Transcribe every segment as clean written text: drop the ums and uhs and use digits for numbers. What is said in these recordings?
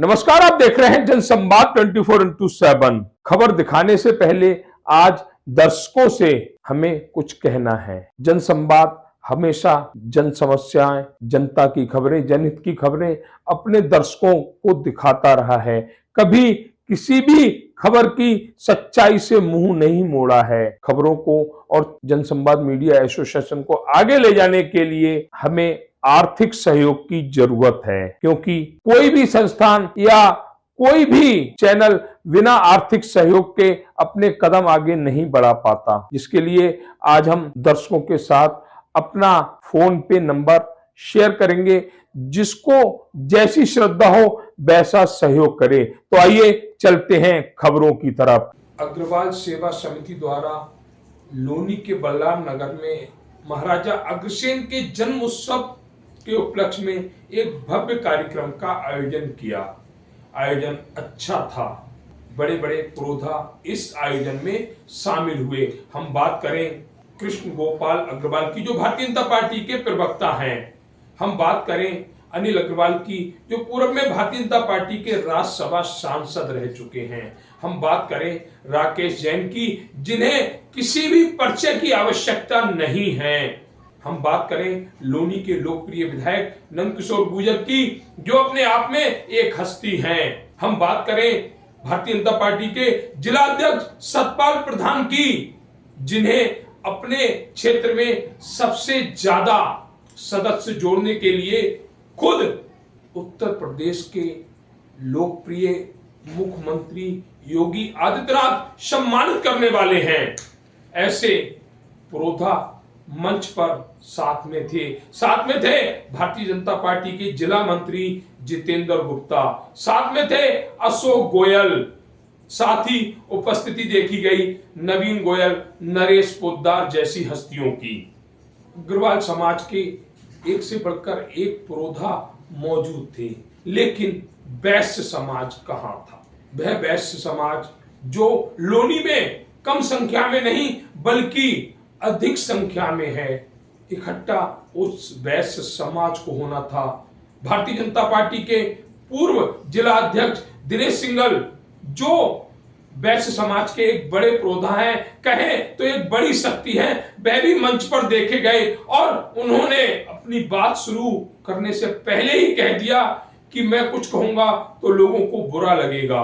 नमस्कार, आप देख रहे हैं जनसंवाद 24x7। खबर दिखाने से पहले आज दर्शकों से हमें कुछ कहना है। जनसंवाद हमेशा जन समस्याएं, जनता की खबरें, जनहित की खबरें अपने दर्शकों को दिखाता रहा है। कभी किसी भी खबर की सच्चाई से मुंह नहीं मोड़ा है। खबरों को और जनसंवाद मीडिया एसोसिएशन को आगे ले जाने के लिए हमें आर्थिक सहयोग की जरूरत है, क्योंकि कोई भी संस्थान या कोई भी चैनल बिना आर्थिक सहयोग के अपने कदम आगे नहीं बढ़ा पाता। जिसके लिए आज हम दर्शकों के साथ अपना फोन पे नंबर शेयर करेंगे, जिसको जैसी श्रद्धा हो वैसा सहयोग करे। तो आइए चलते हैं खबरों की तरफ। अग्रवाल सेवा समिति द्वारा लोनी के बलराम नगर में महाराजा अग्रसेन के जन्म उत्सव के उपलक्ष्य में एक भव्य कार्यक्रम का आयोजन किया। आयोजन अच्छा था, बड़े बड़े पुरोधा इस आयोजन में शामिल हुए। हम बात करें कृष्ण गोपाल अग्रवाल की, जो भारतीय जनता पार्टी के प्रवक्ता हैं। हम बात करें अनिल अग्रवाल की, जो पूर्व में भारतीय जनता पार्टी के राज्यसभा सांसद रह चुके हैं। हम बात करें राकेश जैन की, जिन्हें किसी भी परिचय की आवश्यकता नहीं है। हम बात करें लोनी के लोकप्रिय विधायक नंदकिशोर गुर्जर की, जो अपने आप में एक हस्ती हैं। हम बात करें भारतीय जनता पार्टी के जिला अध्यक्ष सतपाल प्रधान की, जिन्हें अपने क्षेत्र में सबसे ज्यादा सदस्य जोड़ने के लिए खुद उत्तर प्रदेश के लोकप्रिय मुख्यमंत्री योगी आदित्यनाथ सम्मानित करने वाले हैं। ऐसे पुरोधा मंच पर साथ में थे भारतीय जनता पार्टी के जिला मंत्री जितेंद्र गुप्ता, साथ में थे अशोक गोयल, साथ ही उपस्थिति देखी गई नवीन गोयल, नरेश पोद्दार जैसी हस्तियों की। अग्रवाल समाज के एक से बढ़कर एक पुरोधा मौजूद थे, लेकिन वैश्य समाज कहां था? वह वैश्य समाज जो लोनी में कम संख्या में नहीं बल्कि अधिक संख्या में है, इकट्ठा उस वैश्य समाज को होना था। भारतीय जनता पार्टी के पूर्व जिला अध्यक्ष दिनेश सिंघल, जो वैश्य समाज के एक बड़े पुरोधा हैं, कहें तो एक बड़ी शक्ति है, वह भी मंच पर देखे गए और उन्होंने अपनी बात शुरू करने से पहले ही कह दिया कि मैं कुछ कहूंगा तो लोगों को बुरा लगेगा,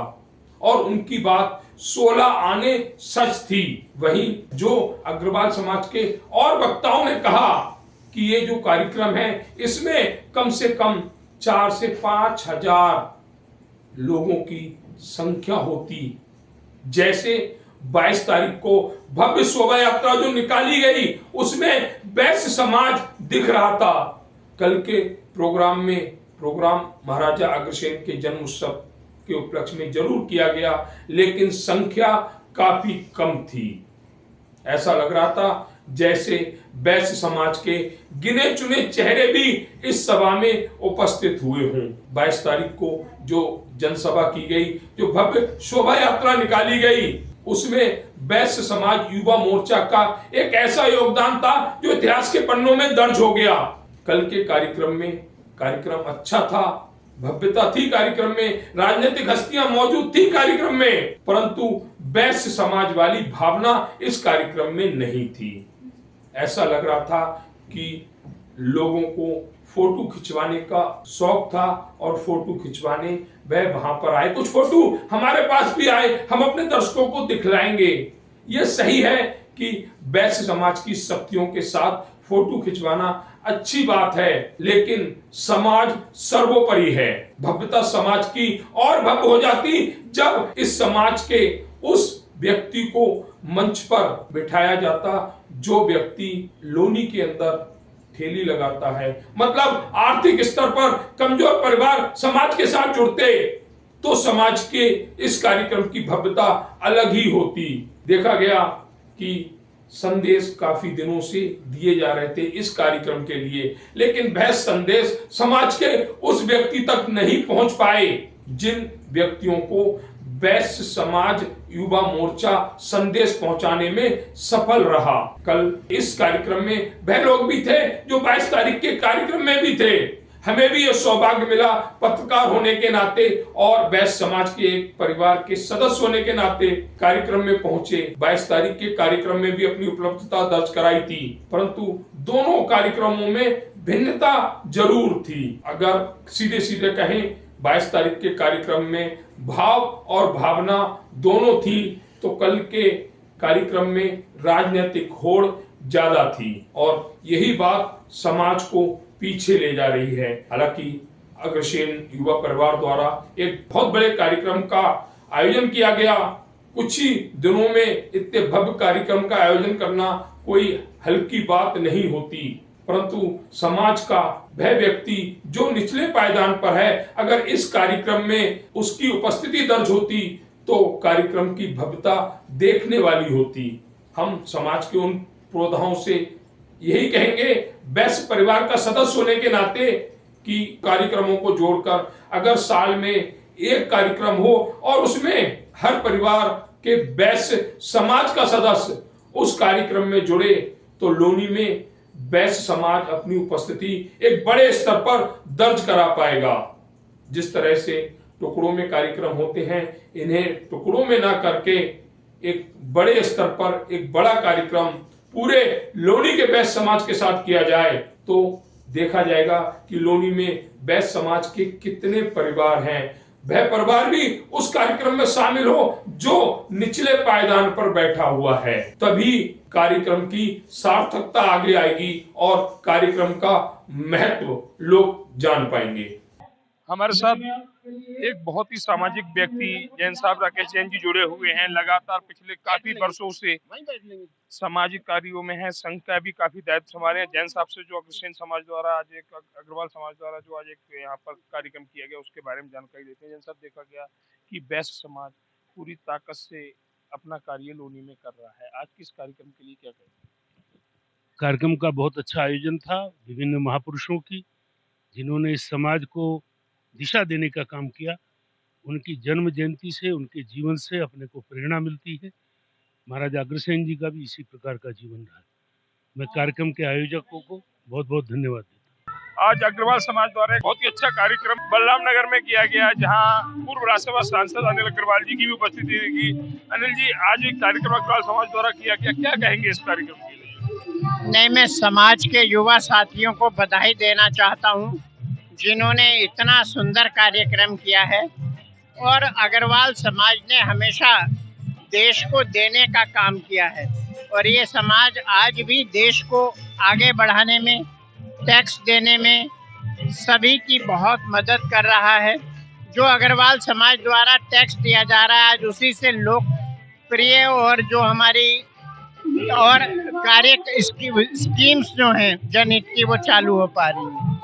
और उनकी बात 16 आने सच थी। वहीं जो अग्रवाल समाज के और वक्ताओं ने कहा कि ये जो कार्यक्रम है इसमें कम से कम 4 से 5 हजार लोगों की संख्या होती। जैसे 22 तारीख को भव्य शोभा यात्रा जो निकाली गई उसमें वैश्य समाज दिख रहा था। कल के प्रोग्राम महाराजा अग्रसेन के जन्म उत्सव के उपलक्ष्य में जरूर किया गया, लेकिन संख्या काफी कम थी। ऐसा लग रहा था जैसे वैश्य समाज के गिने चुने चेहरे भी इस सभा में उपस्थित हुए हों। 22 तारीख को जो जनसभा की गई, जो भव्य शोभा यात्रा निकाली गई, उसमें वैश्य समाज युवा मोर्चा का एक ऐसा योगदान था जो इतिहास के पन्नों में दर्ज हो गया। कल के कार्यक्रम अच्छा था, भव्यता थी कार्यक्रम में, राजनीतिक हस्तियां मौजूद थी कार्यक्रम में, परंतु वैश्य समाज वाली भावना इस कार्यक्रम में नहीं थी। ऐसा लग रहा था कि लोगों को फोटो खिंचवाने का शौक था और फोटो खिंचवाने वह वहां पर आए। कुछ फोटो हमारे पास भी आए, हम अपने दर्शकों को दिखलाएंगे। यह सही है कि वैश्य समाज की शक्तियों के साथ फोटो खिंचवाना अच्छी बात है, लेकिन समाज सर्वोपरि है। भव्यता समाज की और भव्य हो जाती जब इस समाज के उस व्यक्ति को मंच पर बिठाया जाता जो व्यक्ति लोनी के अंदर ठेली लगाता है। मतलब आर्थिक स्तर पर कमजोर परिवार समाज के साथ जुड़ते तो समाज के इस कार्यक्रम की भव्यता अलग ही होती। देखा गया कि संदेश काफी दिनों से दिए जा रहे थे इस कार्यक्रम के लिए, लेकिन वह संदेश समाज के उस व्यक्ति तक नहीं पहुंच पाए जिन व्यक्तियों को वैश्य समाज युवा मोर्चा संदेश पहुंचाने में सफल रहा। कल इस कार्यक्रम में वह लोग भी थे जो 22 तारीख के कार्यक्रम में भी थे। हमें भी यह सौभाग्य मिला पत्रकार होने के नाते और बैस समाज के एक परिवार के सदस्य होने के नाते कार्यक्रम में पहुंचे। 22 तारीख के कार्यक्रम में भी अपनी उपलब्धता दर्ज कराई थी, परंतु दोनों कार्यक्रमों में भिन्नता जरूर थी। अगर सीधे सीधे कहें 22 तारीख के कार्यक्रम में भाव और भावना दोनों थी, तो कल के कार्यक्रम में राजनीतिक होड़ ज्यादा थी और यही बात समाज को पीछे ले जा रही है। हालांकि अग्रसेन युवा परिवार द्वारा एक बहुत बड़े कार्यक्रम का आयोजन किया गया। कुछ ही दिनों में इतने भव्य कार्यक्रम का आयोजन करना कोई हल्की बात नहीं होती, परंतु समाज का वह व्यक्ति जो निचले पायदान पर है, अगर इस कार्यक्रम में उसकी उपस्थिति दर्ज होती तो कार्यक्रम की भव्यता देखने वाली होती। हम समाज के उन पुरोधाओं से यही कहेंगे, बैस परिवार का सदस्य होने के नाते, कि कार्यक्रमों को जोड़कर अगर साल में एक कार्यक्रम हो और उसमें हर परिवार के बैस समाज का सदस्य उस कार्यक्रम में जुड़े, तो लोनी में बैस समाज अपनी उपस्थिति एक बड़े स्तर पर दर्ज करा पाएगा। जिस तरह से टुकड़ों में कार्यक्रम होते हैं, इन्हें टुकड़ों में ना करके एक बड़े स्तर पर एक बड़ा कार्यक्रम पूरे लोनी के बैस समाज के साथ किया जाए, तो देखा जाएगा कि लोनी में बैस समाज के कितने परिवार हैं। वह परिवार भी उस कार्यक्रम में शामिल हो जो निचले पायदान पर बैठा हुआ है, तभी कार्यक्रम की सार्थकता आगे आएगी और कार्यक्रम का महत्व लोग जान पाएंगे। हमारे साथ एक बहुत ही सामाजिक व्यक्ति जैन साहब राकेश जैन जी जुड़े हुए हैं। लगातार पिछले काफी वर्षों से सामाजिक कार्यों में है। संघ का भी काफी दायित्व संभाले हैं। जैन साहब से जो अग्रसेन समाज द्वारा आज एक अग्रवाल समाज द्वारा जो आज एक यहाँ पर कार्यक्रम किया गया, उसके बारे में जानकारी देते हैं। जैन साहब, देखा गया कि बैस समाज पूरी ताकत से अपना कार्य लोनी में कर रहा है, आज किस कार्यक्रम के लिए क्या कहेंगे? कार्यक्रम का बहुत अच्छा आयोजन था, विभिन्न महापुरुषों की, जिन्होंने इस समाज को दिशा देने का काम किया। उनकी जन्म जयंती से, उनके जीवन से अपने को प्रेरणा मिलती है। महाराजा अग्रसेन जी का भी इसी प्रकार का जीवन रहा। मैं कार्यक्रम के आयोजकों को बहुत बहुत धन्यवाद देता हूँ। आज अग्रवाल समाज द्वारा एक बहुत ही अच्छा कार्यक्रम बलराम नगर में किया गया, जहां पूर्व राज्यसभा सांसद अनिल अग्रवाल जी की भी उपस्थिति रही। अनिल जी, आज एक कार्यक्रम अग्रवाल समाज द्वारा किया गया, क्या कहेंगे इस कार्यक्रम के लिए? नहीं, मैं समाज के युवा साथियों को बधाई देना चाहता हूं, जिन्होंने इतना सुंदर कार्यक्रम किया है। और अग्रवाल समाज ने हमेशा देश को देने का काम किया है और ये समाज आज भी देश को आगे बढ़ाने में, टैक्स देने में सभी की बहुत मदद कर रहा है। जो अग्रवाल समाज द्वारा टैक्स दिया जा रहा है, आज उसी से लोकप्रिय और जो हमारी और कार्य स्कीम्स जो हैं जनहित की, वो चालू हो पा रही हैं।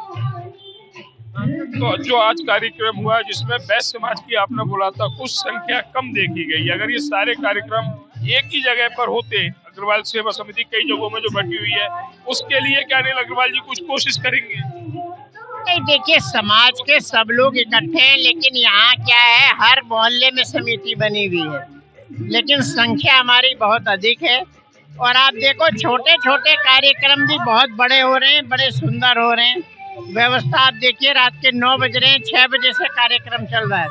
तो जो आज कार्यक्रम हुआ जिसमें बैस समाज की आपने बोला था कुछ संख्या कम देखी गई, अगर ये सारे कार्यक्रम एक ही जगह पर होते, अग्रवाल सेवा समिति कई जगहों में जो बटी हुई है, उसके लिए क्या अनिल अग्रवाल जी कुछ कोशिश करेंगे? नहीं, देखिए, समाज के सब लोग इकट्ठे हैं, लेकिन यहाँ क्या है, हर मोहल्ले में समिति बनी हुई है, लेकिन संख्या हमारी बहुत अधिक है। और आप देखो, छोटे छोटे कार्यक्रम भी बहुत बड़े हो रहे हैं, बड़े सुंदर हो रहे हैं। व्यवस्था आप देखिए, रात के 9 बज रहे हैं, 6 बजे से कार्यक्रम चल रहा है।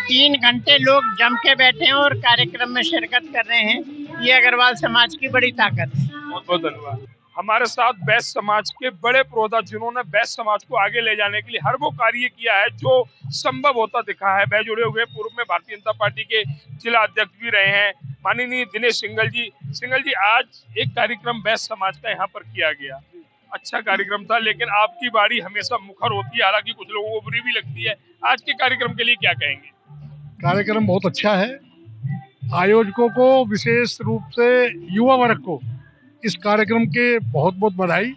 3 घंटे लोग जम के बैठे हैं और कार्यक्रम में शिरकत कर रहे हैं। ये अग्रवाल समाज की बड़ी ताकत है। बहुत बहुत धन्यवाद। हमारे साथ बैस समाज के बड़े पुरोधा, जिन्होंने बैस समाज को आगे ले जाने के लिए हर वो कार्य किया है जो संभव होता दिखा है। वह जुड़े हुए पूर्व में भारतीय जनता पार्टी के जिला अध्यक्ष भी रहे हैं, माननीय दिनेश सिंघल जी। सिंघल जी, आज एक कार्यक्रम बैस समाज का यहाँ पर किया गया, अच्छा कार्यक्रम था, लेकिन आपकी बारी हमेशा मुखर होती है, हालांकि कुछ लोगों को बुरी भी लगती है। आज के कार्यक्रम के लिए क्या कहेंगे? कार्यक्रम बहुत अच्छा है। आयोजकों को, विशेष रूप से युवा वर्ग को इस कार्यक्रम के बहुत बहुत बधाई।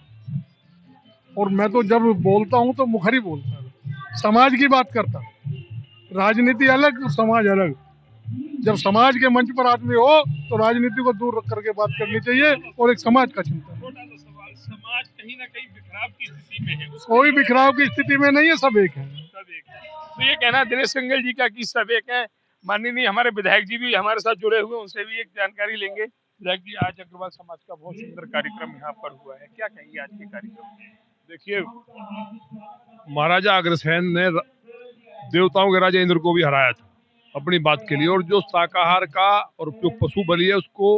और मैं तो जब बोलता हूँ तो मुखर ही बोलता हूँ, समाज की बात करता हूँ। राजनीति अलग और समाज अलग। जब समाज के मंच पर आदमी हो तो राजनीति को दूर रख करके बात करनी चाहिए और एक समाज का चिंतन। समाज कहीं ना कहीं बिखराव की स्थिति में है। कोई बिखराव की स्थिति में नहीं है, सब एक है। तो ये कहना दिनेश सिंघल जी का कि सब एक है। माननीय हमारे विधायक जी भी हमारे साथ जुड़े हुए, उनसे भी एक जानकारी लेंगे। विधायक जी, आज अग्रवाल समाज का बहुत सुंदर कार्यक्रम यहाँ पर हुआ है, क्या कहेंगे आज के कार्यक्रम में? देखिए, महाराजा अग्रसेन ने देवताओं के राजा इंद्र को भी हराया था अपनी बात के लिए। और जो शाकाहार का और जो पशु बलि है उसको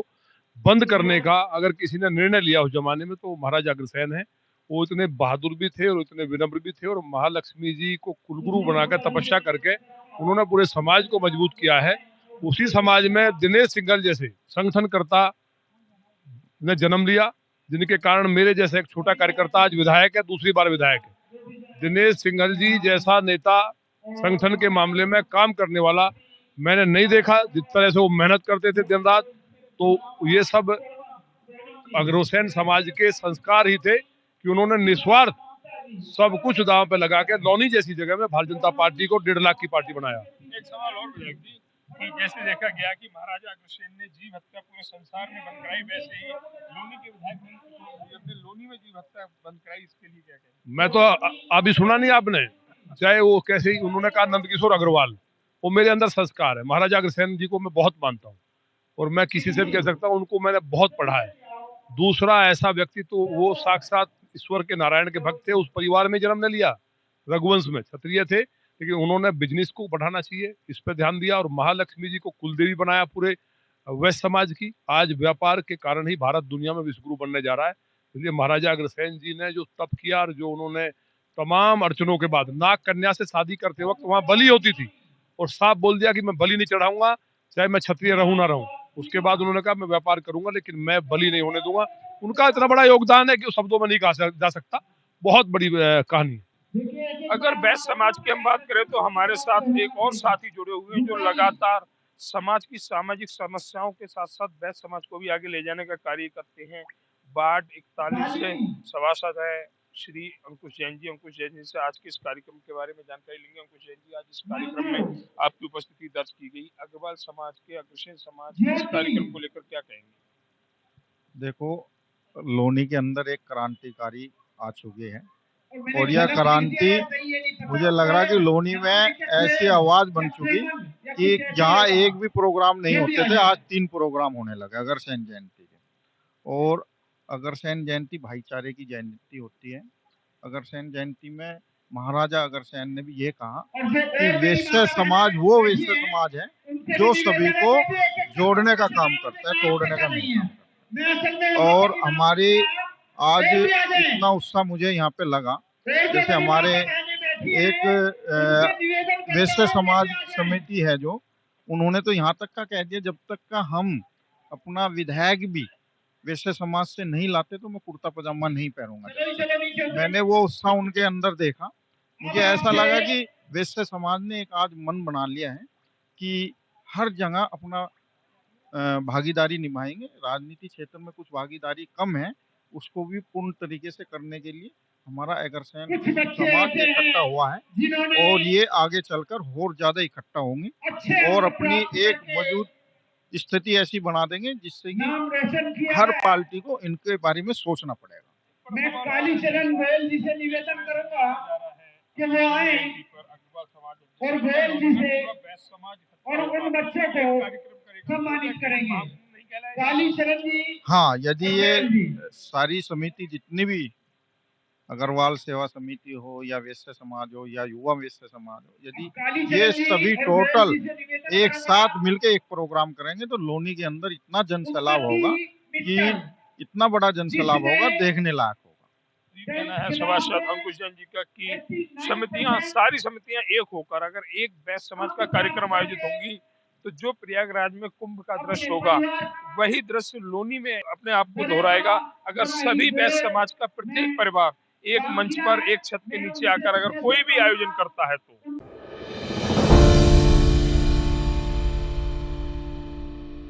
बंद करने का अगर किसी ने निर्णय लिया उस जमाने में तो महाराजा अग्रसेन है। वो इतने बहादुर भी थे और इतने विनम्र भी थे, और महालक्ष्मी जी को कुलगुरु बनाकर तपस्या करके उन्होंने पूरे समाज को मजबूत किया है। उसी समाज में दिनेश सिंघल जैसे संगठनकर्ता ने जन्म लिया, जिनके कारण मेरे जैसे एक छोटा कार्यकर्ता आज विधायक है, दूसरी बार विधायक है। दिनेश सिंघल जी जैसा नेता संगठन के मामले में काम करने वाला मैंने नहीं देखा। जिस तरह से वो मेहनत करते थे दिन रात, तो ये सब अग्रसेन समाज के संस्कार ही थे कि उन्होंने निस्वार्थ सब कुछ दांव पे लगा के लौनी जैसी जगह में भारतीय जनता पार्टी को 1.5 लाख की पार्टी बनाया। एक सवाल और विधायक जी, कि जैसे देखा गया कि महाराजा अग्रसेन ने जीव हत्या पूरे संसार में बंद कराई, वैसे ही लोनी के विधायक ने लोनी में जीव हत्या बंद कराई, इसके लिए क्या कहें? मैं तो अभी सुना नहीं आपने, चाहे वो कैसे ही उन्होंने कहा नंदकिशोर अग्रवाल, वो मेरे अंदर संस्कार है। महाराजा अग्रसेन जी को मैं बहुत मानता हूँ और मैं किसी से भी कह सकता हूँ उनको मैंने बहुत पढ़ा है। दूसरा ऐसा व्यक्ति तो वो साक्षात ईश्वर के नारायण के भक्त थे, उस परिवार में जन्म ने लिया, रघुवंश में क्षत्रिय थे, लेकिन उन्होंने बिजनेस को बढ़ाना चाहिए इस पर ध्यान दिया और महालक्ष्मी जी को कुलदेवी बनाया पूरे वैश्य समाज की। आज व्यापार के कारण ही भारत दुनिया में विश्वगुरु बनने जा रहा है। इसलिए महाराजा अग्रसेन जी ने जो तप किया और जो उन्होंने तमाम अड़चनों के बाद नाग कन्या से शादी करते वक्त वहां बलि होती थी और साफ बोल दिया कि मैं बलि नहीं चढ़ाऊंगा, चाहे मैं क्षत्रिय रहूं ना रहूं। उसके बाद उन्होंने कहा मैं व्यापार करूंगा लेकिन मैं बलि नहीं होने दूंगा। उनका इतना बड़ा योगदान है कि वो शब्दों में नहीं कहा जा सकता, बहुत बड़ी कहानी है। अगर वैश्य समाज की हम बात करें तो हमारे साथ एक और साथी जुड़े हुए हैं जो लगातार समाज की सामाजिक समस्याओं के साथ साथ वैश्य समाज को भी आगे ले जाने का कार्य करते हैं। वार्ड 41 से सभासद है श्री अंकुश जैन जी। अंकुश जैन जी से आज के इस कार्यक्रम के बारे में जानकारी लेंगे। अंकुश जैन जी, आज इस कार्यक्रम में आपकी उपस्थिति दर्ज की गई, अग्रवाल समाज के, अग्रसेन समाज के इस कार्यक्रम को लेकर क्या कहेंगे? देखो, लोनी के अंदर एक क्रांतिकारी आ चुके हैं और यह क्रांति मुझे लग रहा है कि लोनी में ऐसी आवाज बन चुकी कि जहां एक भी प्रोग्राम नहीं होते थे आज 3 प्रोग्राम होने लगे अग्रसेन जयंती के। और अग्रसेन जयंती भाईचारे की जयंती होती है। अग्रसेन जयंती में महाराजा अग्रसेन ने भी ये कहा कि वैश्य समाज वो वैश्य समाज है जो सभी को जोड़ने का काम करता है, तोड़ने का नहीं करता। और हमारी आज इतना उत्साह मुझे यहाँ पे लगा, जैसे हमारे एक वैश्य समाज समिति है जो, उन्होंने तो यहाँ तक का कह दिया जब तक का हम अपना विधायक भी वैश्य समाज से नहीं लाते तो मैं कुर्ता पजामा नहीं पहनूंगा। मैंने वो उत्साह उनके अंदर देखा, मुझे ऐसा लगा कि वैश्य समाज ने एक आज मन बना लिया है कि हर जगह अपना भागीदारी निभाएंगे। राजनीति क्षेत्र में कुछ भागीदारी कम है, उसको भी पूर्ण तरीके से करने के लिए हमारा अग्रसेन समाज इकट्ठा हुआ है और ये आगे चलकर और ज्यादा इकट्ठा होंगे और अपनी एक मौजूद स्थिति ऐसी बना देंगे जिससे कि हर पार्टी को इनके बारे में सोचना पड़ेगा। मैं कालीचरण गोयल जी से निवेदन करूंगा कि वो आए और गोयल जी से और उन बच्चों को सम्मानित करेंगे। कालीचरण जी, हाँ, यदि ये सारी समिति जितनी भी अग्रवाल सेवा समिति हो या वैश्य समाज हो या युवा वैश्य समाज हो, यदि ये सभी टोटल एक साथ मिलके एक प्रोग्राम करेंगे तो लोनी के अंदर इतना जन सैलाब होगा कि इतना बड़ा जन सैलाब होगा, देखने लायक होगा। कहना है सभासद अंकुश जैन जी का कि समितियां, सारी समितियां एक होकर अगर एक वैश्य समाज का कार्यक्रम आयोजित होंगी तो जो प्रयागराज में कुंभ का दृश्य होगा वही दृश्य लोनी में अपने आप को दोहराएगा। अगर सभी वैश्य समाज का प्रत्येक परिवार एक मंच पर एक छत के नीचे आकर अगर कोई भी आयोजन करता है तो